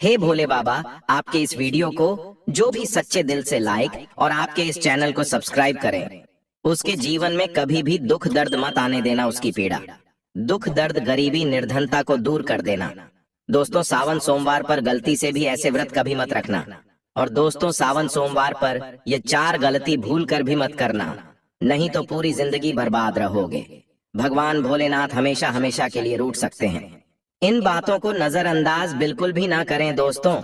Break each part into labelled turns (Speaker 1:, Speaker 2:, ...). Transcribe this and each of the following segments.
Speaker 1: हे भोले बाबा, आपके इस वीडियो को जो भी सच्चे दिल से लाइक और आपके इस चैनल को सब्सक्राइब करें, उसके जीवन में कभी भी दुख दर्द मत आने देना। उसकी पीड़ा, दुख दर्द, गरीबी, निर्धनता को दूर कर देना। दोस्तों, सावन सोमवार पर गलती से भी ऐसे व्रत कभी मत रखना। और दोस्तों, सावन सोमवार पर ये 4 गलती भूल कर भी मत करना, नहीं तो पूरी जिंदगी बर्बाद रहोगे। भगवान भोलेनाथ हमेशा हमेशा के लिए रूठ सकते हैं। इन बातों को नजरअंदाज बिल्कुल भी ना करें। दोस्तों,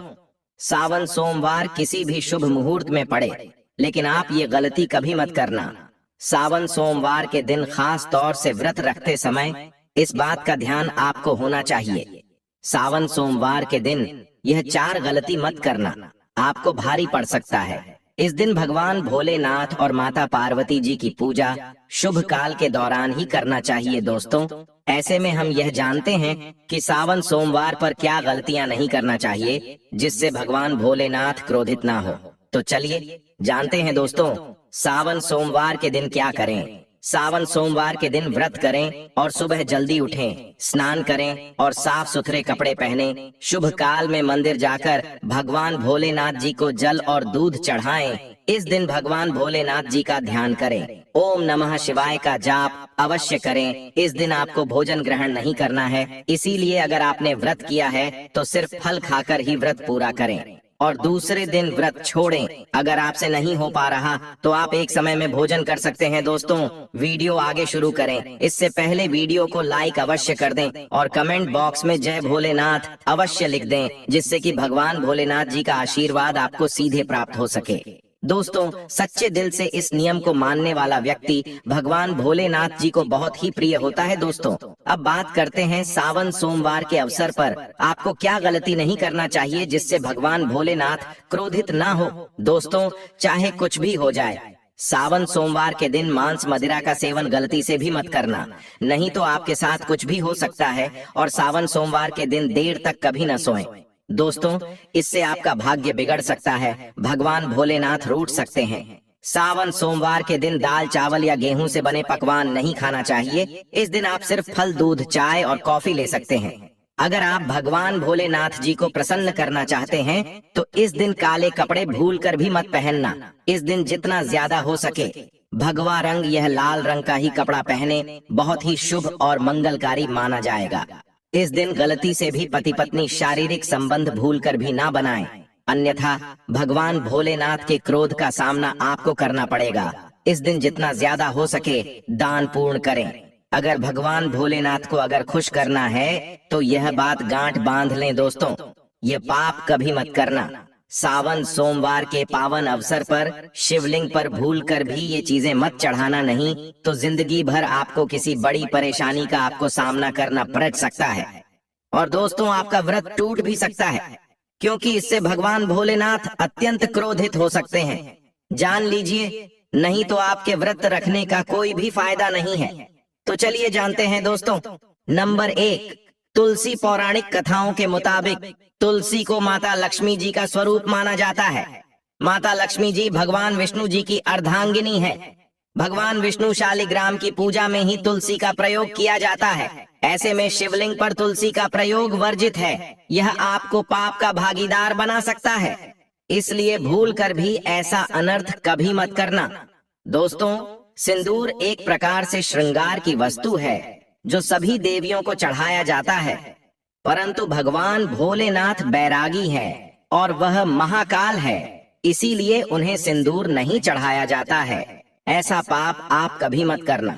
Speaker 1: सावन सोमवार किसी भी शुभ मुहूर्त में पड़े, लेकिन आप ये गलती कभी मत करना। सावन सोमवार के दिन खास तौर से व्रत रखते समय इस बात का ध्यान आपको होना चाहिए। सावन सोमवार के दिन यह 4 गलती मत करना, आपको भारी पड़ सकता है। इस दिन भगवान भोलेनाथ और माता पार्वती जी की पूजा शुभ काल के दौरान ही करना चाहिए। दोस्तों, ऐसे में हम यह जानते हैं कि सावन सोमवार पर क्या गलतियां नहीं करना चाहिए जिससे भगवान भोलेनाथ क्रोधित ना हो। तो चलिए जानते हैं दोस्तों, सावन सोमवार के दिन क्या करें। सावन सोमवार के दिन व्रत करें और सुबह जल्दी उठें, स्नान करें और साफ सुथरे कपड़े पहनें। शुभ काल में मंदिर जाकर भगवान भोलेनाथ जी को जल और दूध चढ़ाएं। इस दिन भगवान भोलेनाथ जी का ध्यान करें। ओम नमः शिवाय का जाप अवश्य करें। इस दिन आपको भोजन ग्रहण नहीं करना है, इसीलिए अगर आपने व्रत किया है तो सिर्फ फल खाकर ही व्रत पूरा करें और दूसरे दिन व्रत छोड़ें। अगर आपसे नहीं हो पा रहा तो आप एक समय में भोजन कर सकते हैं। दोस्तों, वीडियो आगे शुरू करें इससे पहले वीडियो को लाइक अवश्य कर दें और कमेंट बॉक्स में जय भोलेनाथ अवश्य लिख दें, जिससे कि भगवान भोलेनाथ जी का आशीर्वाद आपको सीधे प्राप्त हो सके। दोस्तों, सच्चे दिल से इस नियम को मानने वाला व्यक्ति भगवान भोलेनाथ जी को बहुत ही प्रिय होता है। दोस्तों, अब बात करते हैं सावन सोमवार के अवसर पर आपको क्या गलती नहीं करना चाहिए जिससे भगवान भोलेनाथ क्रोधित ना हो। दोस्तों, चाहे कुछ भी हो जाए, सावन सोमवार के दिन मांस मदिरा का सेवन गलती से भी मत करना, नहीं तो आपके साथ कुछ भी हो सकता है। और सावन सोमवार के दिन देर तक कभी न सोएं। दोस्तों, इससे आपका भाग्य बिगड़ सकता है, भगवान भोलेनाथ रूठ सकते हैं। सावन सोमवार के दिन दाल चावल या गेहूं से बने पकवान नहीं खाना चाहिए। इस दिन आप सिर्फ फल, दूध, चाय और कॉफी ले सकते हैं। अगर आप भगवान भोलेनाथ जी को प्रसन्न करना चाहते हैं तो इस दिन काले कपड़े भूल कर भी मत पहनना। इस दिन जितना ज्यादा हो सके भगवा रंग, यह लाल रंग का ही कपड़ा पहने, बहुत ही शुभ और मंगलकारी माना जाएगा। इस दिन गलती से भी पति पत्नी शारीरिक संबंध भूलकर भी ना बनाएं, अन्यथा भगवान भोलेनाथ के क्रोध का सामना आपको करना पड़ेगा। इस दिन जितना ज्यादा हो सके दान पूर्ण करें। अगर भगवान भोलेनाथ को अगर खुश करना है तो यह बात गांठ बांध लें। दोस्तों, ये पाप कभी मत करना। सावन सोमवार के पावन अवसर पर शिवलिंग पर भूल कर भी ये चीजें मत चढ़ाना, नहीं तो जिंदगी भर आपको किसी बड़ी परेशानी का आपको सामना करना पड़ सकता है। और दोस्तों, आपका व्रत टूट भी सकता है, क्योंकि इससे भगवान भोलेनाथ अत्यंत क्रोधित हो सकते हैं। जान लीजिए, नहीं तो आपके व्रत रखने का कोई भी फायदा नहीं है। तो चलिए जानते हैं दोस्तों। नंबर 1, तुलसी। पौराणिक कथाओं के मुताबिक तुलसी को माता लक्ष्मी जी का स्वरूप माना जाता है। माता लक्ष्मी जी भगवान विष्णु जी की अर्धांगिनी है। भगवान विष्णु शालिग्राम की पूजा में ही तुलसी का प्रयोग किया जाता है। ऐसे में शिवलिंग पर तुलसी का प्रयोग वर्जित है। यह आपको पाप का भागीदार बना सकता है, इसलिए भूल कर भी ऐसा अनर्थ कभी मत करना। दोस्तों, सिंदूर एक प्रकार से श्रृंगार की वस्तु है जो सभी देवियों को चढ़ाया जाता है, परंतु भगवान भोलेनाथ बैरागी है और वह महाकाल है, इसीलिए उन्हें सिंदूर नहीं चढ़ाया जाता है। ऐसा पाप आप कभी मत करना।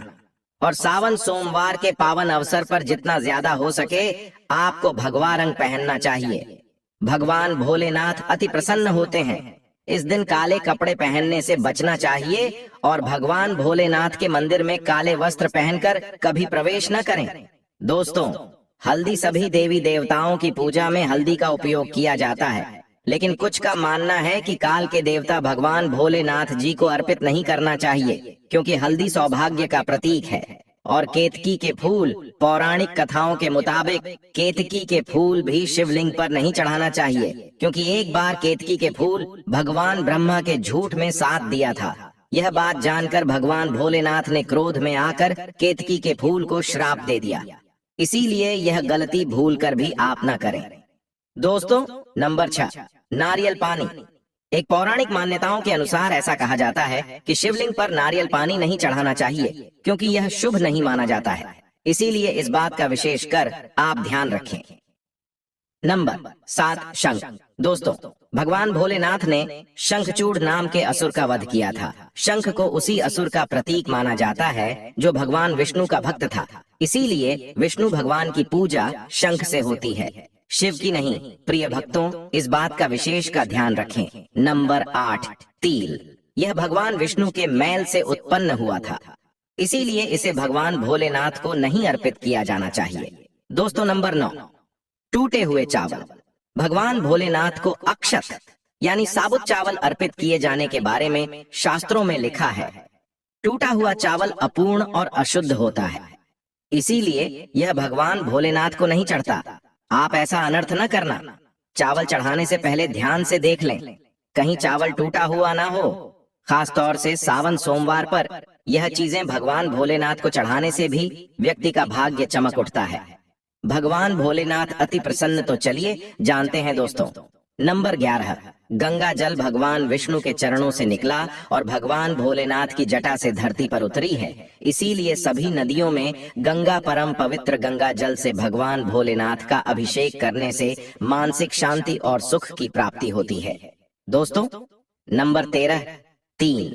Speaker 1: और सावन सोमवार के पावन अवसर पर जितना ज्यादा हो सके आपको भगवा रंग पहनना चाहिए। भगवान भोलेनाथ अति प्रसन्न होते हैं। इस दिन काले कपड़े पहनने से बचना चाहिए और भगवान भोलेनाथ के मंदिर में काले वस्त्र पहनकर कभी प्रवेश न करें। दोस्तों, हल्दी, सभी देवी देवताओं की पूजा में हल्दी का उपयोग किया जाता है, लेकिन कुछ का मानना है कि काल के देवता भगवान भोलेनाथ जी को अर्पित नहीं करना चाहिए, क्योंकि हल्दी सौभाग्य का प्रतीक है। और केतकी के फूल, पौराणिक कथाओं के मुताबिक केतकी के फूल भी शिवलिंग पर नहीं चढ़ाना चाहिए, क्योंकि एक बार केतकी के फूल भगवान ब्रह्मा के झूठ में साथ दिया था। यह बात जानकर भगवान भोलेनाथ ने क्रोध में आकर केतकी के फूल को श्राप दे दिया। इसीलिए यह गलती भूल कर भी आप न करें। दोस्तों, नंबर 6, नारियल पानी। एक पौराणिक मान्यताओं के अनुसार ऐसा कहा जाता है कि शिवलिंग पर नारियल पानी नहीं चढ़ाना चाहिए, क्योंकि यह शुभ नहीं माना जाता है। इसीलिए इस बात का विशेष कर आप ध्यान रखें। नंबर 7, शंख। दोस्तों, भगवान भोलेनाथ ने शंखचूड़ नाम के असुर का वध किया था। शंख को उसी असुर का प्रतीक माना जाता है जो भगवान विष्णु का भक्त था। इसीलिए विष्णु भगवान की पूजा शंख से होती है, शिव की नहीं। प्रिय भक्तों, इस बात का विशेष का ध्यान रखें। नंबर 8, तिल। यह भगवान विष्णु के मैल से उत्पन्न हुआ था, इसीलिए इसे भगवान भोलेनाथ को नहीं अर्पित किया जाना चाहिए। दोस्तों, नंबर 9, टूटे हुए चावल। भगवान भोलेनाथ को अक्षत यानी साबुत चावल अर्पित किए जाने के बारे में शास्त्रों में लिखा है। टूटा हुआ चावल अपूर्ण और अशुद्ध होता है, इसीलिए यह भगवान भोलेनाथ को नहीं चढ़ता। आप ऐसा अनर्थ न करना। चावल चढ़ाने से पहले ध्यान से देख लें, कहीं चावल टूटा हुआ ना हो। खास तौर से सावन सोमवार पर यह चीजें भगवान भोलेनाथ को चढ़ाने से भी व्यक्ति का भाग्य चमक उठता है। भगवान भोलेनाथ अति प्रसन्न। तो चलिए जानते हैं दोस्तों। नंबर 11, गंगा जल भगवान विष्णु के चरणों से निकला और भगवान भोलेनाथ की जटा से धरती पर उतरी है। इसीलिए सभी नदियों में गंगा परम पवित्र गंगा जल से भगवान भोलेनाथ का अभिषेक करने से मानसिक शांति और सुख की प्राप्ति होती है। दोस्तों, नंबर 13, 3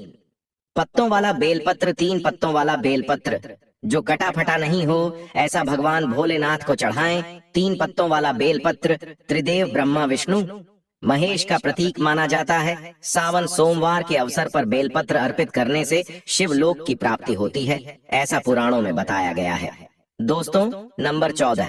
Speaker 1: पत्तों वाला बेलपत्र। 3 पत्तों वाला बेलपत्र जो कटा फटा नहीं हो, ऐसा भगवान भोलेनाथ को चढ़ाएं। 3 पत्तों वाला बेलपत्र त्रिदेव ब्रह्मा विष्णु महेश का प्रतीक माना जाता है। सावन सोमवार के अवसर पर बेलपत्र अर्पित करने से शिवलोक की प्राप्ति होती है, ऐसा पुराणों में बताया गया है। दोस्तों, नंबर 14,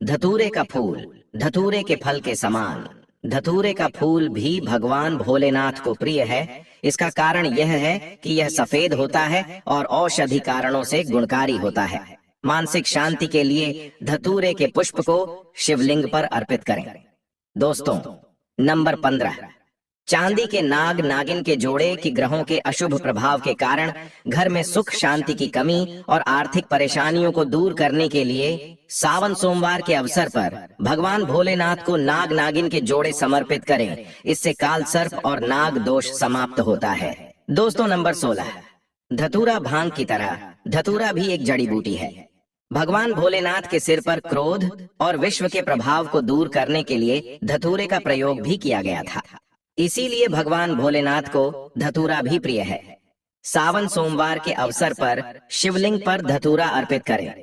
Speaker 1: धतूरे का फूल। धतूरे के फल के समान धतूरे का फूल भी भगवान भोलेनाथ को प्रिय है। इसका कारण यह है कि यह सफेद होता है और औषधि कारणों से गुणकारी होता है। मानसिक शांति के लिए धतूरे के पुष्प को शिवलिंग पर अर्पित करें। दोस्तों, नंबर 15, चांदी के नाग नागिन के जोड़े की ग्रहों के अशुभ प्रभाव के कारण घर में सुख शांति की कमी और आर्थिक परेशानियों को दूर करने के लिए सावन सोमवार के अवसर पर भगवान भोलेनाथ को नाग नागिन के जोड़े समर्पित करें। इससे काल सर्प और नाग दोष समाप्त होता है। दोस्तों, नंबर 16, धतूरा भांग की तरह धतूरा भी एक जड़ी बूटी है। भगवान भोलेनाथ के सिर पर क्रोध और विश्व के प्रभाव को दूर करने के लिए धतूरे का प्रयोग भी किया गया था। इसीलिए भगवान भोलेनाथ को धतूरा भी प्रिय है। सावन सोमवार के अवसर पर शिवलिंग पर धतूरा अर्पित करें,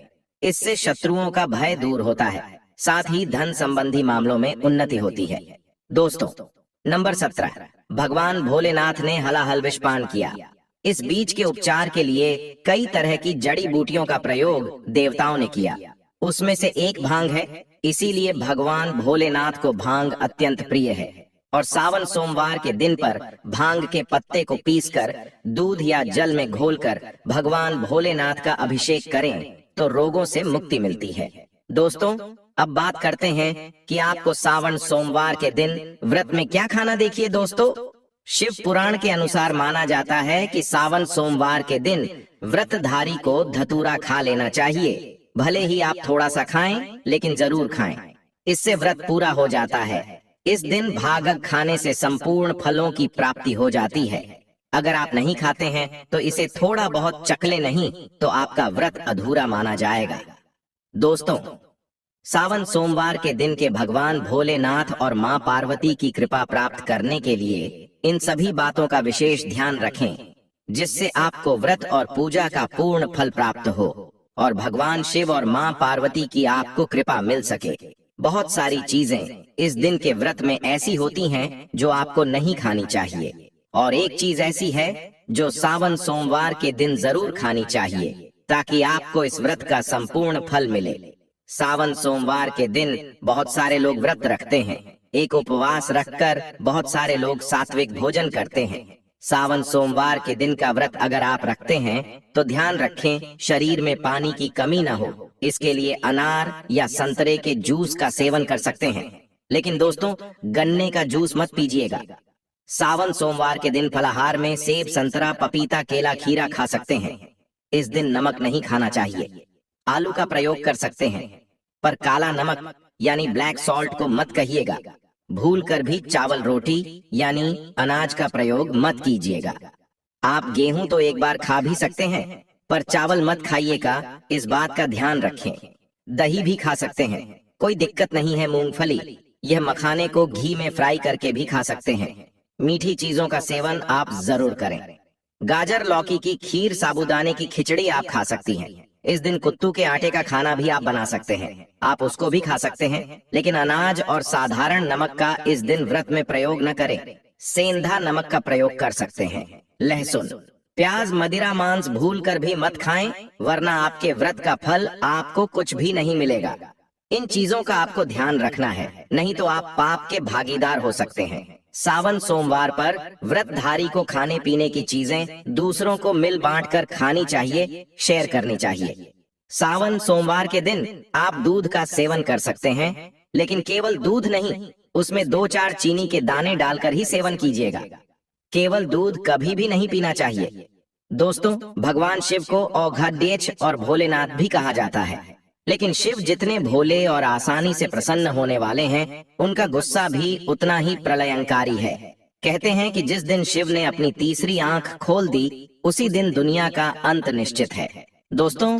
Speaker 1: इससे शत्रुओं का भय दूर होता है, साथ ही धन संबंधी मामलों में उन्नति होती है। दोस्तों, नंबर 17, भगवान भोलेनाथ ने हलाहल विष पान किया। इस बीज के उपचार के लिए कई तरह की जड़ी बूटियों का प्रयोग देवताओं ने किया, उसमें से एक भांग है। इसीलिए भगवान भोलेनाथ को भांग अत्यंत प्रिय है और सावन सोमवार के दिन पर भांग के पत्ते को पीसकर दूध या जल में घोलकर भगवान भोलेनाथ का अभिषेक करें तो रोगों से मुक्ति मिलती है। दोस्तों, अब बात करते हैं कि आपको सावन सोमवार के दिन व्रत में क्या खाना। देखिए दोस्तों, शिव पुराण के अनुसार माना जाता है कि सावन सोमवार के दिन व्रतधारी को धतूरा खा लेना चाहिए। भले ही आप थोड़ा सा खाएं, लेकिन जरूर खाएं, इससे व्रत पूरा हो जाता है। इस दिन भागग खाने से संपूर्ण फलों की प्राप्ति हो जाती है। अगर आप नहीं खाते हैं तो इसे थोड़ा बहुत चखले नहीं तो आपका व्रत अधूरा माना जाएगा। दोस्तों, सावन सोमवार के दिन के भगवान भोलेनाथ और मां पार्वती की कृपा प्राप्त करने के लिए इन सभी बातों का विशेष ध्यान रखें, जिससे आपको व्रत और पूजा का पूर्ण फल प्राप्त हो और भगवान शिव और मां पार्वती की आपको कृपा मिल सके। बहुत सारी चीजें इस दिन के व्रत में ऐसी होती हैं जो आपको नहीं खानी चाहिए, और एक चीज ऐसी है जो सावन सोमवार के दिन जरूर खानी चाहिए ताकि आपको इस व्रत का संपूर्ण फल मिले। सावन सोमवार के दिन बहुत सारे लोग व्रत रखते हैं। एक उपवास रखकर बहुत सारे लोग सात्विक भोजन करते हैं। सावन सोमवार के दिन का व्रत अगर आप रखते हैं तो ध्यान रखें शरीर में पानी की कमी न हो। इसके लिए अनार या संतरे के जूस का सेवन कर सकते हैं, लेकिन दोस्तों गन्ने का जूस मत पीजिएगा। सावन सोमवार के दिन फलाहार में सेब, संतरा, पपीता, केला, खीरा खा सकते हैं। इस दिन नमक नहीं खाना चाहिए। आलू का प्रयोग कर सकते हैं, पर काला नमक यानी ब्लैक सॉल्ट को मत कहिएगा। भूल कर भी चावल रोटी यानी अनाज का प्रयोग मत कीजिएगा। आप गेहूं तो एक बार खा भी सकते हैं, पर चावल मत खाइएगा, इस बात का ध्यान रखें। दही भी खा सकते हैं, कोई दिक्कत नहीं है। मूंगफली, यह मखाने को घी में फ्राई करके भी खा सकते हैं। मीठी चीजों का सेवन आप जरूर करें। गाजर लौकी की खीर, साबूदाने की खिचड़ी आप खा सकती हैं। इस दिन कुत्तू के आटे का खाना भी आप बना सकते हैं, आप उसको भी खा सकते हैं। लेकिन अनाज और साधारण नमक का इस दिन व्रत में प्रयोग न करें। सेंधा नमक का प्रयोग कर सकते हैं। लहसुन, प्याज, मदिरा, मांस भूल कर भी मत खाएं, वरना आपके व्रत का फल आपको कुछ भी नहीं मिलेगा। इन चीजों का आपको ध्यान रखना है, नहीं तो आप पाप के भागीदार हो सकते हैं। सावन सोमवार पर व्रतधारी को खाने पीने की चीजें दूसरों को मिल बांट कर खानी चाहिए, शेयर करनी चाहिए। सावन सोमवार के दिन आप दूध का सेवन कर सकते हैं, लेकिन केवल दूध नहीं, उसमें 2-4 चीनी के दाने डालकर ही सेवन कीजिएगा। केवल दूध कभी भी नहीं पीना चाहिए। दोस्तों, भगवान शिव को औघाड्येच और भोलेनाथ भी कहा जाता है, लेकिन शिव जितने भोले और आसानी से प्रसन्न होने वाले हैं, उनका गुस्सा भी उतना ही प्रलयंकारी है। कहते हैं कि जिस दिन शिव ने अपनी तीसरी आंख खोल दी, उसी दिन दुनिया का अंत निश्चित है। दोस्तों,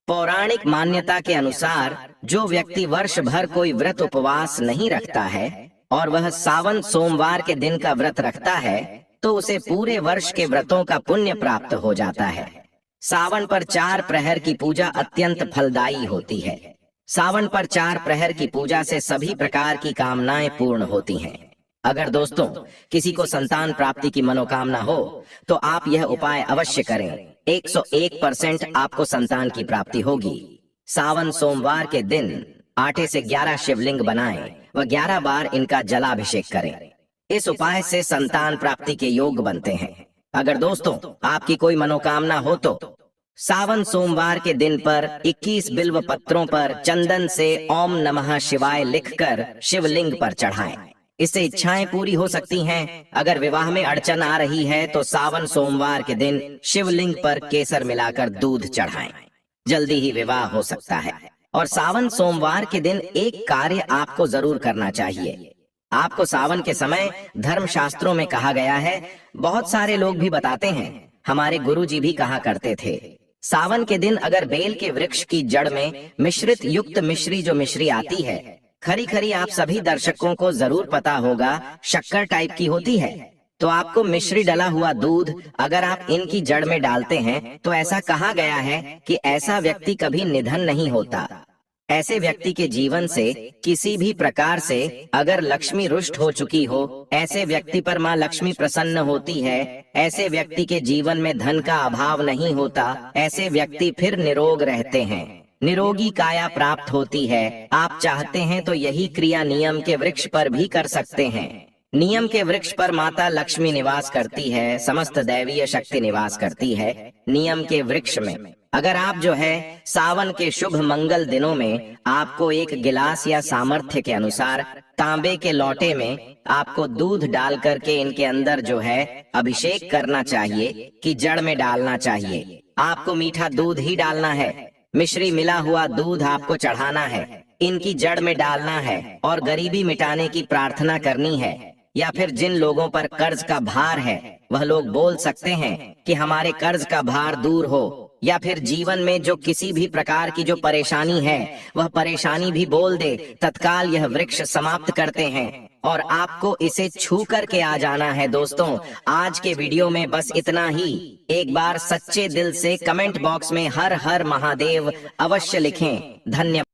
Speaker 1: पौराणिक मान्यता के अनुसार जो व्यक्ति वर्ष भर कोई व्रत उपवास नहीं रखता है और वह सावन सोमवार के दिन का व्रत रखता है, तो उसे पूरे वर्ष के व्रतों का पुण्य प्राप्त हो जाता है। सावन पर 4 प्रहर की पूजा अत्यंत फलदायी होती है। सावन पर 4 प्रहर की पूजा से सभी प्रकार की कामनाएं पूर्ण होती हैं। अगर दोस्तों किसी को संतान प्राप्ति की मनोकामना हो, तो आप यह उपाय अवश्य करें। 101% आपको संतान की प्राप्ति होगी। सावन सोमवार के दिन आटे से 11 शिवलिंग बनाएं व 11 बार इनका जलाभिषेक करें। इस उपाय से संतान प्राप्ति के योग बनते हैं। अगर दोस्तों आपकी कोई मनोकामना हो, तो सावन सोमवार के दिन पर 21 बिल्व पत्रों पर चंदन से ओम नमः शिवाय लिखकर शिवलिंग पर चढ़ाएं। इससे इच्छाएं पूरी हो सकती हैं। अगर विवाह में अड़चन आ रही है, तो सावन सोमवार के दिन शिवलिंग पर केसर मिलाकर दूध चढ़ाएं, जल्दी ही विवाह हो सकता है। और सावन सोमवार के दिन एक कार्य आपको जरूर करना चाहिए। आपको सावन के समय धर्मशास्त्रों में कहा गया है, बहुत सारे लोग भी बताते हैं, हमारे गुरुजी भी कहा करते थे, सावन के दिन अगर बेल के वृक्ष की जड़ में मिश्रित युक्त मिश्री, जो मिश्री आती है खरी खरी, आप सभी दर्शकों को जरूर पता होगा, शक्कर टाइप की होती है, तो आपको मिश्री डला हुआ दूध अगर आप इनकी जड़ में डालते हैं, तो ऐसा कहा गया है कि ऐसा व्यक्ति कभी निधन नहीं होता। ऐसे व्यक्ति के जीवन से किसी भी प्रकार से अगर लक्ष्मी रुष्ट हो चुकी हो, ऐसे व्यक्ति पर माँ लक्ष्मी प्रसन्न होती है। ऐसे व्यक्ति के जीवन में धन का अभाव नहीं होता। ऐसे व्यक्ति फिर निरोग रहते हैं, निरोगी काया प्राप्त होती है। आप चाहते हैं तो यही क्रिया नियम के वृक्ष पर भी कर सकते हैं। नियम के वृक्ष पर माता लक्ष्मी निवास करती है, समस्त दैवीय शक्ति निवास करती है। नियम के वृक्ष में अगर आप जो है सावन के शुभ मंगल दिनों में आपको एक गिलास या सामर्थ्य के अनुसार तांबे के लोटे में आपको दूध डाल करके इनके अंदर जो है अभिषेक करना चाहिए कि जड़ में डालना चाहिए। आपको मीठा दूध ही डालना है, मिश्री मिला हुआ दूध आपको चढ़ाना है, इनकी जड़ में डालना है और गरीबी मिटाने की प्रार्थना करनी है। या फिर जिन लोगों पर कर्ज का भार है, वह लोग बोल सकते हैं कि हमारे कर्ज का भार दूर हो। या फिर जीवन में जो किसी भी प्रकार की जो परेशानी है, वह परेशानी भी बोल दे, तत्काल यह वृक्ष समाप्त करते हैं और आपको इसे छू करके आ जाना है। दोस्तों, आज के वीडियो में बस इतना ही। एक बार सच्चे दिल से कमेंट बॉक्स में हर हर महादेव अवश्य लिखें। धन्यवाद।